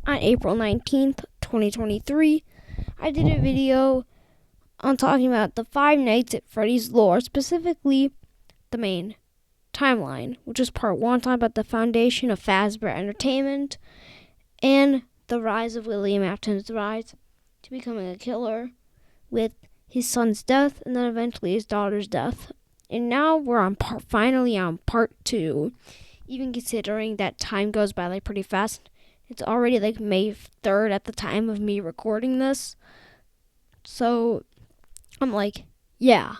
On April 19th, 2023, I did a video on talking about the 5 nights at Freddy's lore, specifically the main timeline, which was part 1, talking about the foundation of Fazbear Entertainment and the rise of William Afton's rise to becoming a killer with his son's death and then eventually his daughter's death. And now we're finally on part 2, even considering that time goes by like pretty fast. It's already like May 3rd at the time of me recording this. So I'm like, yeah,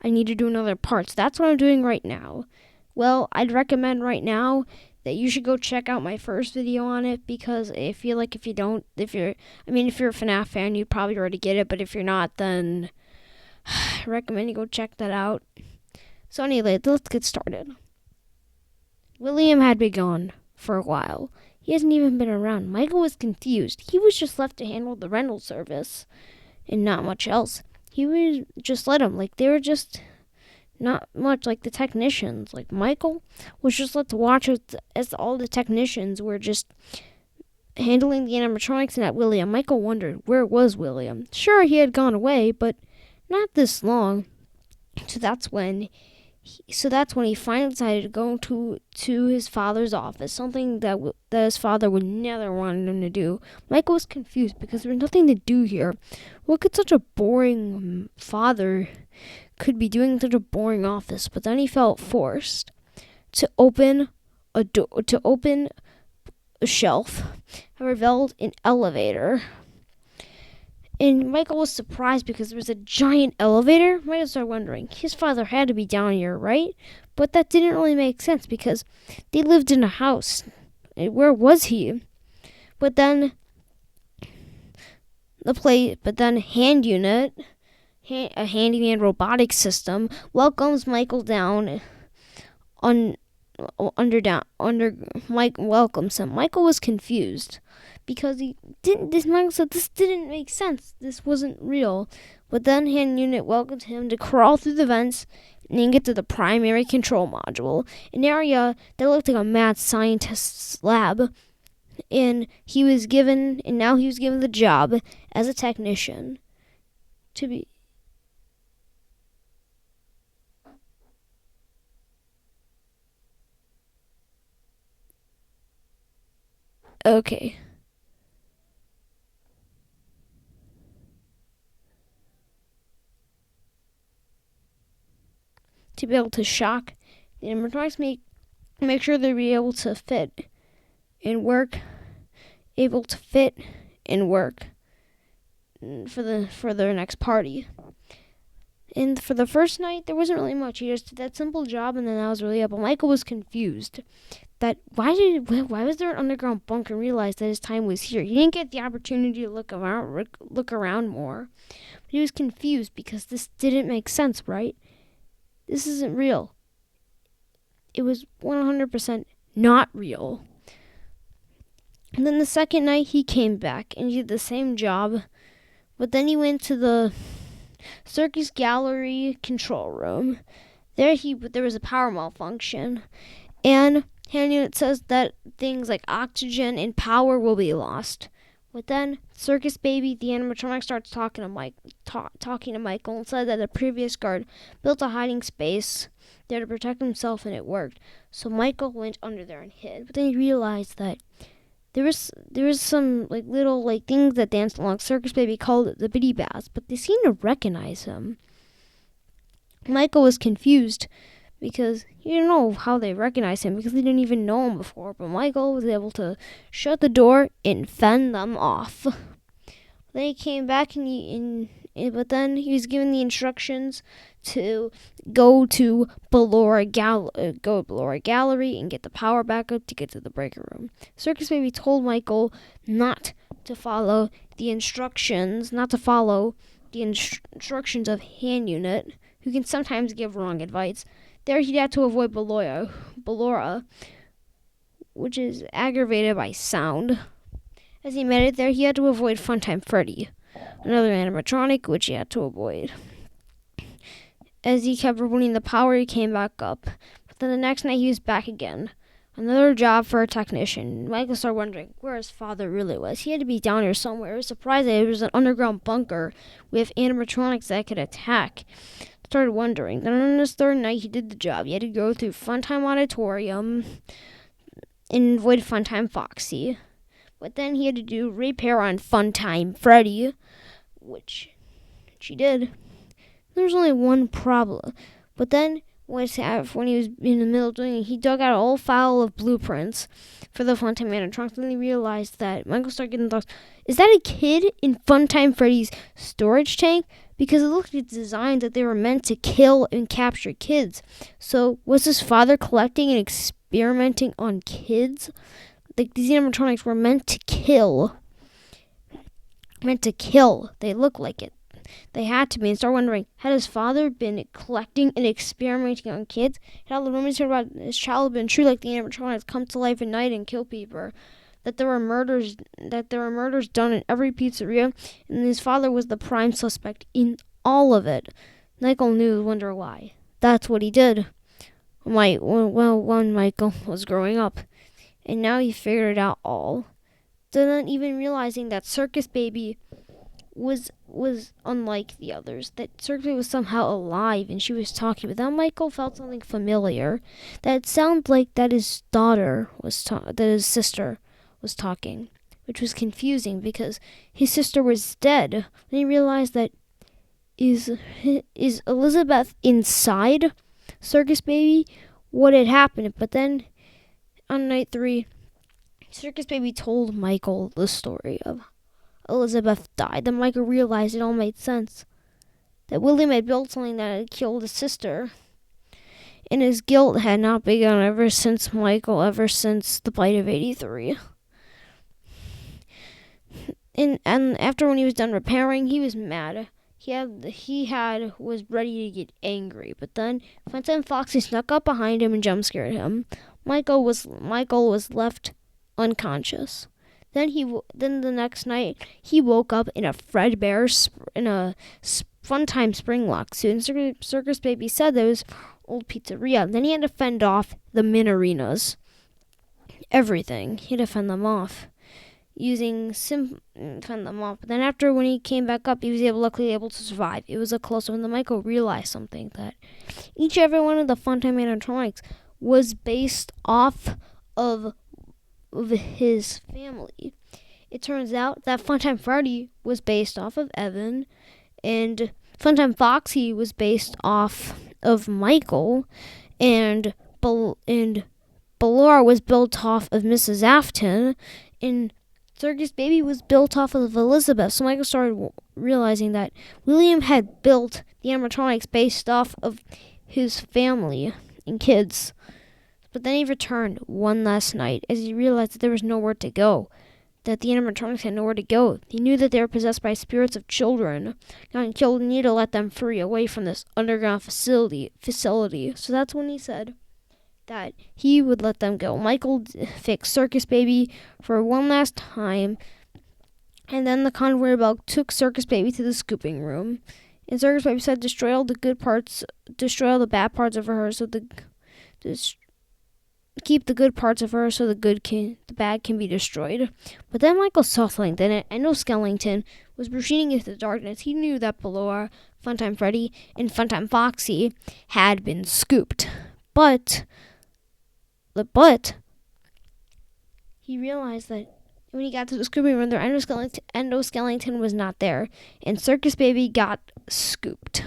I need to do another part. So that's what I'm doing right now. Well, I'd recommend right now that you should go check out my first video on it, because I feel like if you're a FNAF fan, you'd probably already get it, but if you're not, then I recommend you go check that out. So anyway, let's get started. William had been gone for a while. He hasn't even been around. Michael was confused. He was just left to handle the rental service and not much else. He would just let him. Like, they were just not much like the technicians. Like, Michael was just let to watch as all the technicians were just handling the animatronics and at William. Michael wondered, where was William? Sure, he had gone away, but not this long. So that's when he finally decided to go to his father's office, something that his father would never want him to do. Michael was confused because there was nothing to do here. What could such a boring father could be doing in such a boring office? But then he felt forced to open a shelf and revealed an elevator. And Michael was surprised because there was a giant elevator. Michael started wondering, his father had to be down here, right? But that didn't really make sense because they lived in a house. Where was he? But then Hand Unit, a handyman robotics system, welcomes Michael down. Mike welcomes him. Michael was confused because Michael said this didn't make sense. This wasn't real. But then Hand Unit welcomed him to crawl through the vents and then get to the primary control module, an area that looked like a mad scientist's lab. And now he was given the job as a technician to be. Okay. To be able to shock the animatronics, make sure they'll be able to fit and work for their next party. And for the first night, there wasn't really much. He just did that simple job, and then that was really it. But Michael was confused. That why was there an underground bunker, and realized that his time was here? He didn't get the opportunity to look around more. But he was confused because this didn't make sense, right? This isn't real. It was 100% not real. And then the second night he came back and he did the same job, but then he went to the circus gallery control room. There was a power malfunction, and Hand Unit says that things like oxygen and power will be lost. But then Circus Baby, the animatronic, starts talking to Michael, and said that the previous guard built a hiding space there to protect himself, and it worked. So Michael went under there and hid. But then he realized that there was some little things that danced along. Circus Baby called it the Biddy Bats, but they seemed to recognize him. Michael was confused because he didn't know how they recognized him because they didn't even know him before. But Michael was able to shut the door and fend them off. Then he came back but then he was given the instructions to go to Ballora Gallery and get the power back up to get to the breaker room. Circus Baby told Michael not to follow the instructions of Hand Unit, who can sometimes give wrong advice. There he had to avoid Ballora, which is aggravated by sound. As he made it there, he had to avoid Funtime Freddy, another animatronic, which he had to avoid. As he kept rebooting the power, he came back up. But then the next night, he was back again. another job for a technician. Michael started wondering where his father really was. He had to be down here somewhere. He was surprised that it was an underground bunker with animatronics that could attack. Started wondering. Then on his third night, he did the job. He had to go through Funtime Auditorium and avoid Funtime Foxy. But then he had to do repair on Funtime Freddy, which he did. There was only one problem. But then when he was in the middle of doing it, he dug out an old file of blueprints for the Funtime animatronics, and he realized that Michael started getting thoughts. Is that a kid in Funtime Freddy's storage tank? Because it looked like designed that they were meant to kill and capture kids. So was his father collecting and experimenting on kids? Like, these animatronics were meant to kill. They look like it. They had to be, and start wondering, had his father been collecting and experimenting on kids? Had all the rumors heard about his child been true, like the animatronics come to life at night and kill people? That there were murders done in every pizzeria, and his father was the prime suspect in all of it. Michael knew, wonder why. That's what he did. When Michael was growing up, and now he figured it out all. Not even realizing that Circus Baby was unlike the others. That Circus Baby was somehow alive, and she was talking. But then Michael felt something familiar. That it sounded like that his sister was talking, which was confusing because his sister was dead. Then he realized that is Elizabeth inside Circus Baby? What had happened? But then on night 3, Circus Baby told Michael the story of Elizabeth died. Then Michael realized it all made sense. That William had built something that had killed his sister. And his guilt had not begun ever since the bite of 83. And after when he was done repairing, he was mad. He was ready to get angry, but then Funtime Foxy snuck up behind him and jump scared him. Michael was left unconscious. Then the next night he woke up in a Fredbear Funtime Springlock suit. And Circus Baby said there was old pizzeria. Then he had to fend off the min arenas. Everything he had to fend them off. Fend them off. But then after when he came back up, he was luckily able to survive. It was a close one. Then Michael realized something, that each and every one of the Funtime animatronics was based off of his family. It turns out that Funtime Freddy was based off of Evan, and Funtime Foxy was based off of Michael, and Ballora was built off of Mrs. Afton, and Circus Baby was built off of Elizabeth. So Michael started realizing that William had built the animatronics based off of his family and kids. But then he returned one last night as he realized that there was nowhere to go. That the animatronics had nowhere to go. He knew that they were possessed by spirits of children. And killed and needed to let them free away from this underground facility. So that's when he said that he would let them go. Michael fixed Circus Baby for one last time, and then the conveyor belt took Circus Baby to the scooping room. And Circus Baby said, destroy all the bad parts of her, so keep the good parts of her, so the bad can be destroyed. But then Michael saw something. Then Endoskeleton was proceeding into the darkness. He knew that Ballora, Funtime Freddy, and Funtime Foxy had been scooped, but he realized that when he got to the scooping room, their endoskeleton was not there, and Circus Baby got scooped.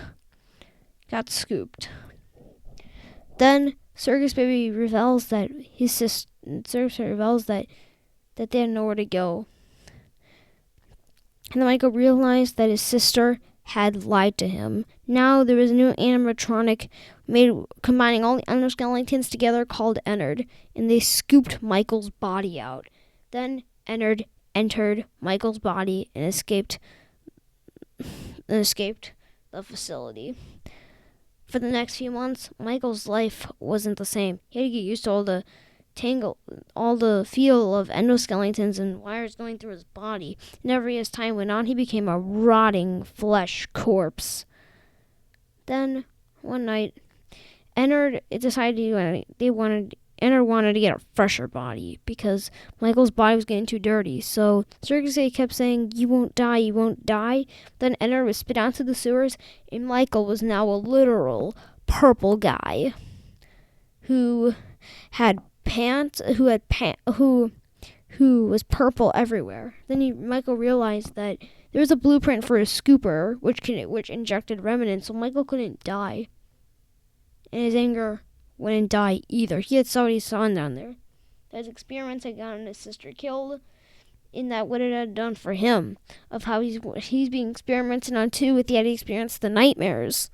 Then Circus Baby reveals that that they had nowhere to go. And then Michael realized that his sister had lied to him. Now there was a new animatronic made combining all the endoskeletons together called Ennard, and they scooped Michael's body out. Then Ennard entered Michael's body and escaped the facility. For the next few months, Michael's life wasn't the same. He had to get used to all the feel of endoskeletons and wires going through his body. And as time went on, he became a rotting flesh corpse. Then, one night, Ennard decided Enter wanted to get a fresher body because Michael's body was getting too dirty. So Circus kept saying, "You won't die, you won't die." Then Enter was spit onto the sewers, and Michael was now a literal purple guy who had pants, who was purple everywhere. Then Michael realized that there was a blueprint for a scooper, which injected remnants, so Michael couldn't die. And his anger wouldn't die either. He had somebody's son down there. Those experiments had gotten his sister killed, in that what it had done for him, of how he's being experimented on too, with yet he experienced the nightmares.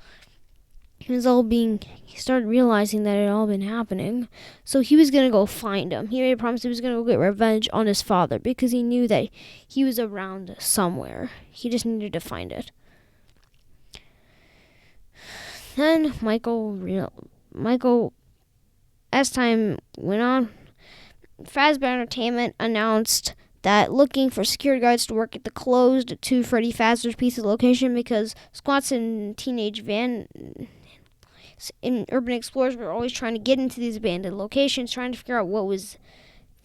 He started realizing that it had all been happening. So he was going to go find him. He made a promise he was going to go get revenge on his father because he knew that he was around somewhere. He just needed to find it. Then Michael, as time went on, Fazbear Entertainment announced that looking for security guards to work at the closed to Freddy Fazbear's Pizza location because squats and teenage van in urban explorers were always trying to get into these abandoned locations, trying to figure out what was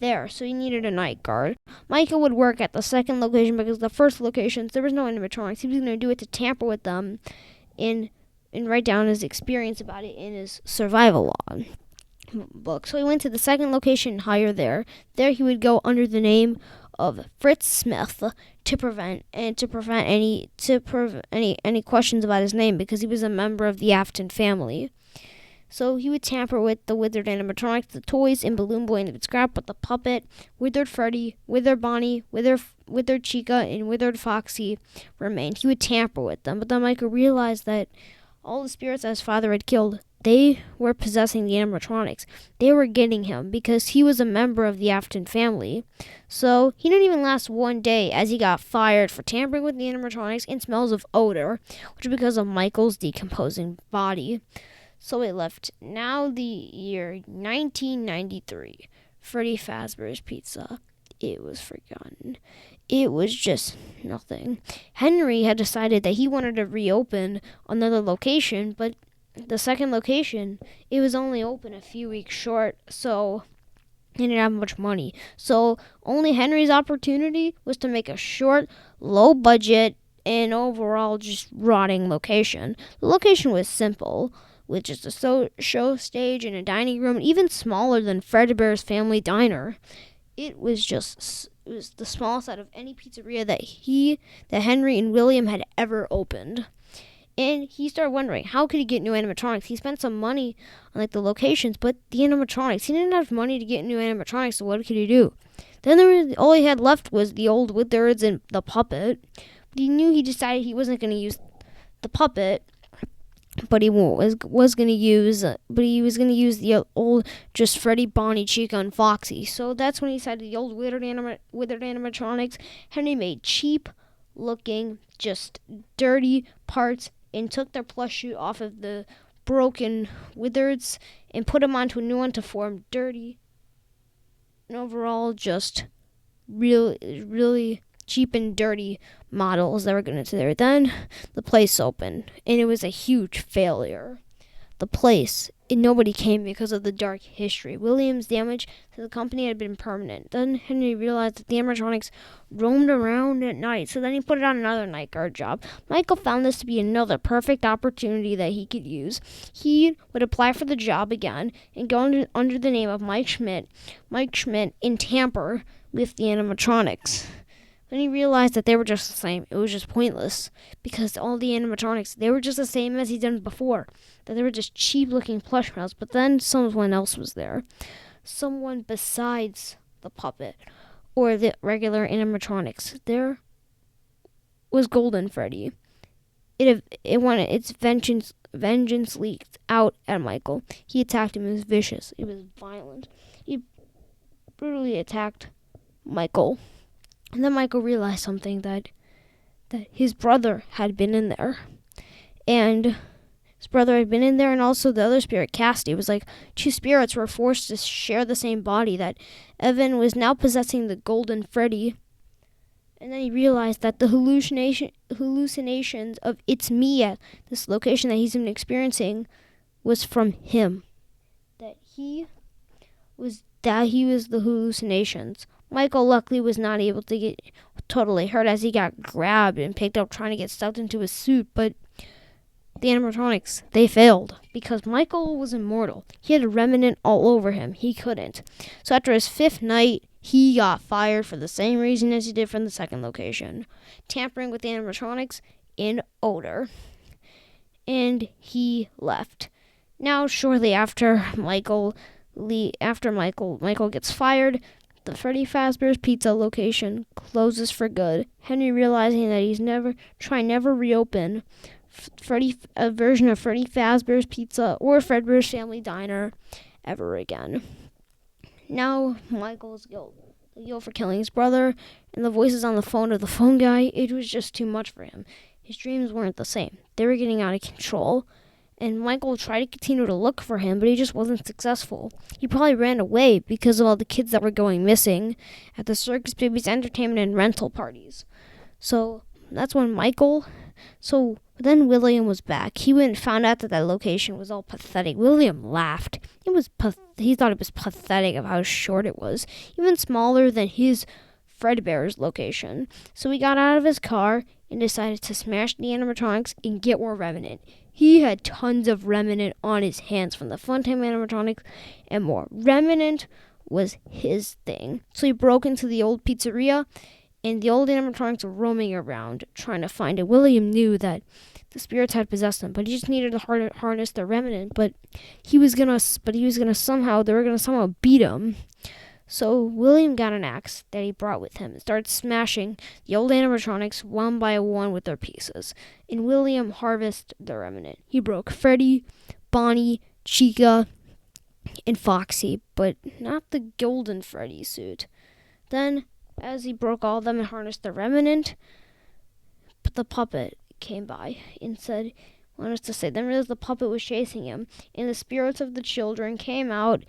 there. So he needed a night guard. Michael would work at the second location because the first locations there was no animatronics. He was going to do it to tamper with them and write down his experience about it in his survival log book. So he went to the second location and hired there. There he would go under the name of Fritz Smith to prevent any questions about his name because he was a member of the Afton family. So he would tamper with the withered animatronics, the toys, and Balloon Boy, and he would scrap with the puppet, withered Freddy, withered Bonnie, withered Chica, and withered Foxy remained. He would tamper with them, but then Michael realized that all the spirits that his father had killed, they were possessing the animatronics. They were getting him because he was a member of the Afton family. So he didn't even last one day as he got fired for tampering with the animatronics and smells of odor, which was because of Michael's decomposing body. So it left. Now the year 1993. Freddy Fazbear's Pizza. It was forgotten. It was just nothing. Henry had decided that he wanted to reopen another location, but the second location, it was only open a few weeks short, so he didn't have much money. So only Henry's opportunity was to make a short, low budget, and overall just rotting location. The location was simple, with just a show stage and a dining room, even smaller than Fredbear's Family Diner. It was the smallest out of any pizzeria that Henry and William had ever opened. And he started wondering, how could he get new animatronics? He spent some money on the locations, but the animatronics, he didn't have money to get new animatronics, so what could he do? Then all he had left was the old withers and the puppet. But he decided he wasn't going to use the puppet, but he was going to use the old just Freddy, Bonnie, Chica, and Foxy. So that's when he decided the old withered animatronics. Henry made cheap looking, just dirty parts and took their plush shoe off of the broken withers and put them onto a new one to form dirty and overall just really cheap and dirty models that were going to there. Then the place opened and it was a huge failure. The place, and nobody came because of the dark history. William's damage to the company had been permanent. Then Henry realized that the animatronics roamed around at night, so then he put on another night guard job. Michael found this to be another perfect opportunity that he could use. He would apply for the job again and go under the name of Mike Schmidt and tamper with the animatronics. Then he realized that they were just the same. It was just pointless because all the animatronics, they were just the same as he'd done before. That they were just cheap-looking plush mouse. But then someone else was there. Someone besides the puppet or the regular animatronics. There was Golden Freddy. It wanted its vengeance leaked out at Michael. He attacked him. It was vicious. It was violent. He brutally attacked Michael. And then Michael realized something, that his brother had been in there. And his brother had been in there, and also the other spirit, Cassidy. It was like two spirits were forced to share the same body, that Evan was now possessing the Golden Freddy. And then he realized that the hallucinations of it's me at this location that he's been experiencing was from him. That he was that he was the hallucinations. Michael luckily was not able to get totally hurt as he got grabbed and picked up trying to get stuffed into his suit, but the animatronics, they failed because Michael was immortal. He had a remnant all over him. He couldn't. So after his 5th night, he got fired for the same reason as he did from the 2nd location. Tampering with the animatronics in odor. And he left. Now, shortly after Michael gets fired, the Freddy Fazbear's Pizza location closes for good. Henry, realizing that he's never reopen a version of Freddy Fazbear's Pizza or Fredbear's Family Diner ever again. Now, Michael's guilt for killing his brother, and the voices on the phone of the phone guy, it was just too much for him. His dreams weren't the same. They were getting out of control. And Michael tried to continue to look for him, but he just wasn't successful. He probably ran away because of all the kids that were going missing at the Circus Babies entertainment and rental parties. So that's when then William was back. He went and found out that location was all pathetic. William laughed. He thought it was pathetic of how short it was, even smaller than his Fredbear's location. So he got out of his car and decided to smash the animatronics and get more Remnant. He had tons of Remnant on his hands from the Funtime animatronics and more. Remnant was his thing. So he broke into the old pizzeria, and the old animatronics were roaming around trying to find it. William knew that the spirits had possessed him, but he just needed to harness the Remnant. But they were gonna somehow beat him. So William got an axe that he brought with him and started smashing the old animatronics one by one with their pieces. And William harvested the Remnant. He broke Freddy, Bonnie, Chica, and Foxy, but not the golden Freddy suit. Then, as he broke all of them and harnessed the Remnant, the puppet came by and wanted us to say, then realized the puppet was chasing him, and the spirits of the children came out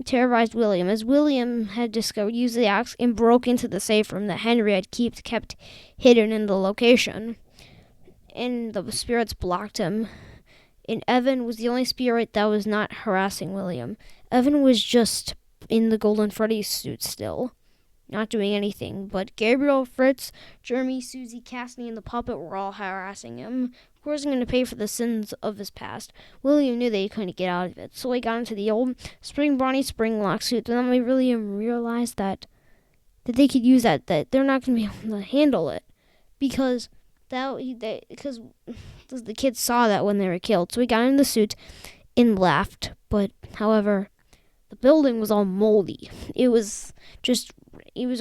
terrorized William, as William had used the axe and broke into the safe room that Henry had kept hidden in the location. And the spirits blocked him. And Evan was the only spirit that was not harassing William. Evan was just in the Golden Freddy suit still, not doing anything. But Gabriel, Fritz, Jeremy, Susie, Cassidy, and the puppet were all harassing him. Of course, going to pay for the sins of his past. William knew that he couldn't get out of it, so he got into the old Spring Bonnie Spring Lock suit. And then William realized that they could use that they're not going to be able to handle it because the kids saw that when they were killed. So he got in the suit and left. But however, the building was all moldy. It was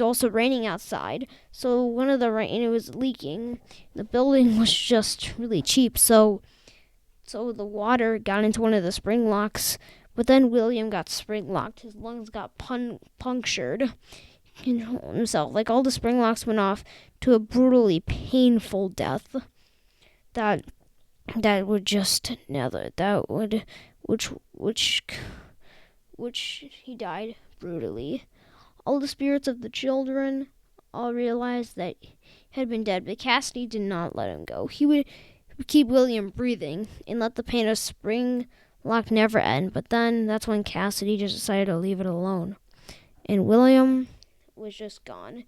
also raining outside, so and it was leaking. The building was just really cheap, so the water got into one of the spring locks, but then William got spring locked. His lungs got punctured himself. Like, all the spring locks went off to a brutally painful death which he died brutally. All the spirits of the children all realized that he had been dead, but Cassidy did not let him go. He would keep William breathing and let the pain of spring lock never end, but then that's when Cassidy just decided to leave it alone. And William was just gone.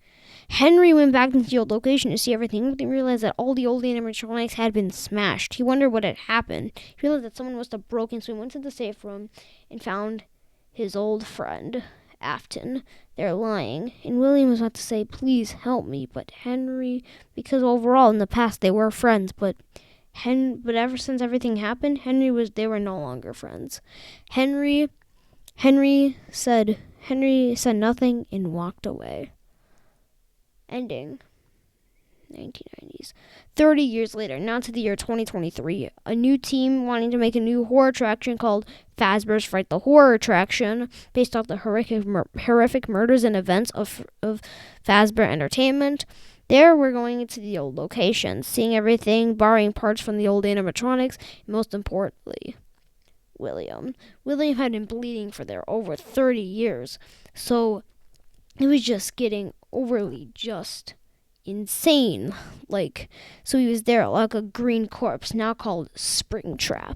Henry went back into the old location to see everything, but he realized that all the old animatronics had been smashed. He wondered what had happened. He realized that someone must have broken, so he went to the safe room and found his old friend, Afton, there lying. And William was about to say, please help me, but Henry, because overall in the past they were friends, but ever since everything happened, they were no longer friends. Henry said nothing and walked away. Ending. 1990s. 30 years later, now to the year 2023, a new team wanting to make a new horror attraction called Fazbear's Fright the Horror Attraction, based off the horrific murders and events of Fazbear Entertainment. There, we're going into the old location, seeing everything, borrowing parts from the old animatronics, and most importantly, William. William had been bleeding for over 30 years, so it was just getting overly just insane. So he was there like a green corpse, now called Springtrap.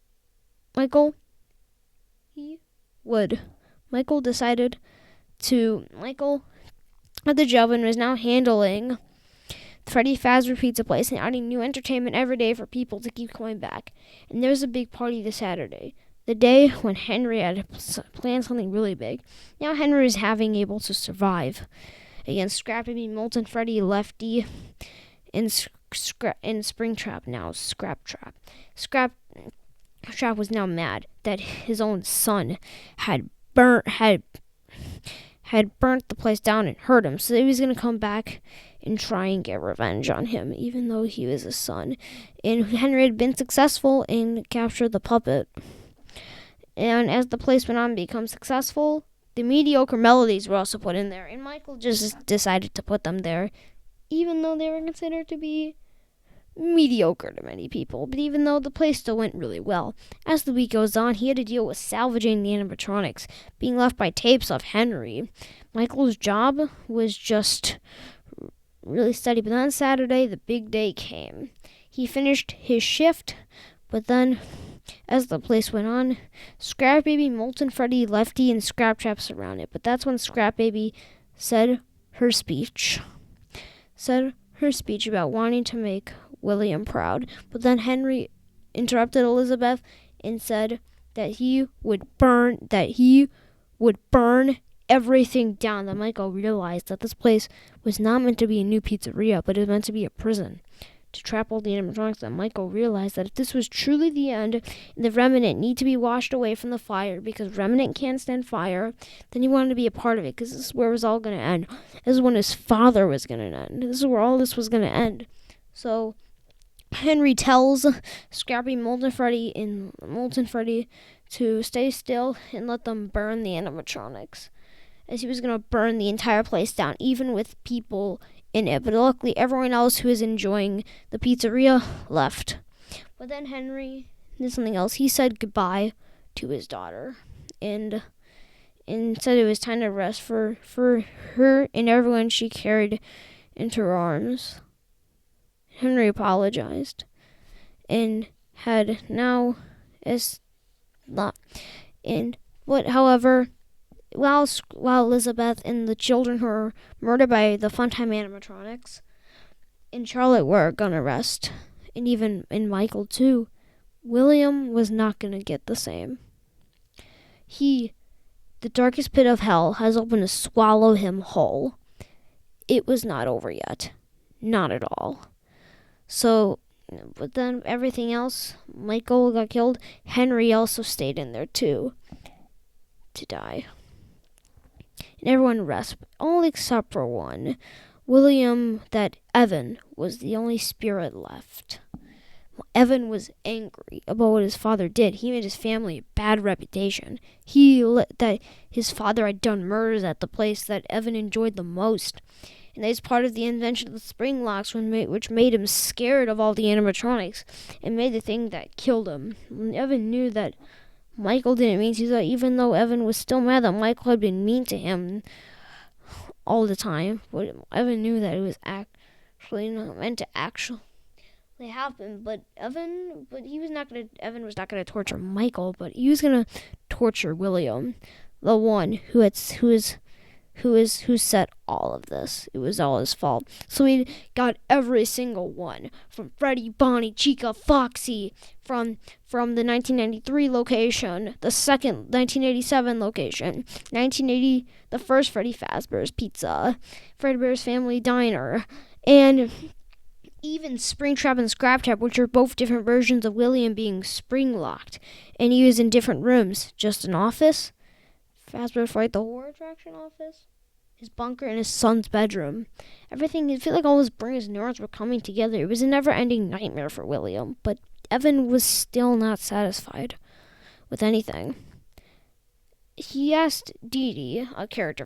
Michael, he would. Michael decided to. Michael at the job and was now handling Freddy Fazbear Pizza Place and adding new entertainment every day for people to keep coming back. And there was a big party this Saturday, the day when Henry had planned something really big. Now Henry is able to survive against Scrap Baby, Molten Freddy, Lefty, and Springtrap. Now Scrap Trap. Scrap Trap was now mad that his own son had burnt the place down and hurt him, so he was going to come back and try and get revenge on him, even though he was his son. And Henry had been successful in capture the puppet. And as the place went on to become successful, the mediocre melodies were also put in there, and Michael just decided to put them there, even though they were considered to be mediocre to many people, but even though the place still went really well. As the week goes on, he had to deal with salvaging the animatronics, being left by tapes of Henry. Michael's job was just really steady, but then on Saturday, the big day came. He finished his shift, but then, as the place went on, Scrap Baby, Molten Freddy, Lefty, and Scrap Trap surrounded. But that's when Scrap Baby said her speech about wanting to make William proud. But then Henry interrupted Elizabeth and said that he would burn everything down. That Michael realized that this place was not meant to be a new pizzeria, but it was meant to be a prison to trap all the animatronics. That Michael realized that if this was truly the end and the remnant need to be washed away from the fire because remnant can't stand fire, then he wanted to be a part of it, because this is where it was all going to end. This is when his father was going to end. This is where all this was going to end. So Henry tells Scrappy, Molten Freddy to stay still and let them burn the animatronics, as he was going to burn the entire place down, even with people in it. But luckily, everyone else who was enjoying the pizzeria left. But then Henry did something else. He said goodbye to his daughter and said it was time to rest for her and everyone she carried into her arms. Henry apologized and had now is not in what, however, while Elizabeth and the children who were murdered by the Funtime animatronics in Charlotte were gonna rest, and even in Michael too, William was not gonna get the same. The darkest pit of hell has opened to swallow him whole. It was not over yet. Not at all. So, but then everything else, Michael got killed. Henry also stayed in there too, to die. And everyone rests, all except for one. Evan was the only spirit left. Evan was angry about what his father did. He made his family a bad reputation. That his father had done murders at the place that Evan enjoyed the most. And that is part of the invention of the spring locks, which made him scared of all the animatronics and made the thing that killed him. And Evan knew that Michael didn't mean to do that, even though Evan was still mad that Michael had been mean to him all the time. But Evan knew that it was actually not meant to actually happen. But Evan was not gonna torture Michael, but he was gonna torture William, the one who set all of this. It was all his fault. So he got every single one, from Freddy, Bonnie, Chica, Foxy, from the 1993 location, the second 1987 location, 1980, the first Freddy Fazbear's Pizza, Fredbear's Family Diner, and even Springtrap and Scrap Trap, which are both different versions of William being spring-locked and used in different rooms. Just an office, Fazbear Fight the Horror Attraction office, his bunker, and his son's bedroom. Everything, it felt like all his brain and neurons were coming together. It was a never-ending nightmare for William, but Evan was still not satisfied with anything. He asked Dee Dee, a character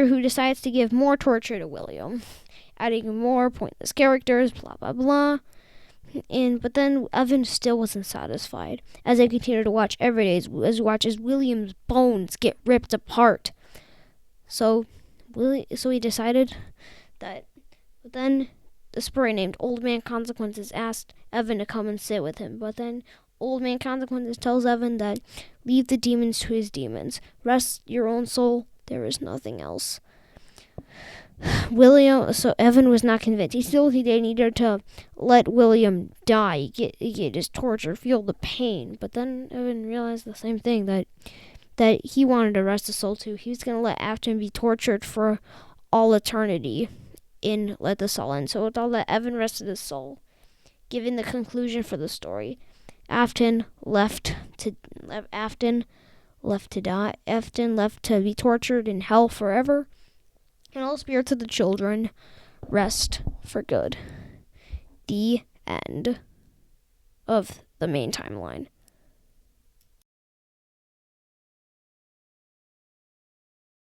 who decides to give more torture to William, adding more pointless characters, blah, blah, blah. But then Evan still wasn't satisfied, as they continued to watch every day, as William's bones get ripped apart. So he decided that. But then the sprite named Old Man Consequences asked Evan to come and sit with him. But then Old Man Consequences tells Evan that leave the demons to his demons. Rest your own soul. There is nothing else. So Evan was not convinced. He needed to let William die, get his torture, feel the pain. But then Evan realized the same thing, that he wanted to rest his soul too. He was going to let Afton be tortured for all eternity in Let the Soul End. So with all that, Evan rested his soul, giving the conclusion for the story. Afton left to die. Afton left to be tortured in hell forever. And all spirits of the children rest for good. The end of the main timeline.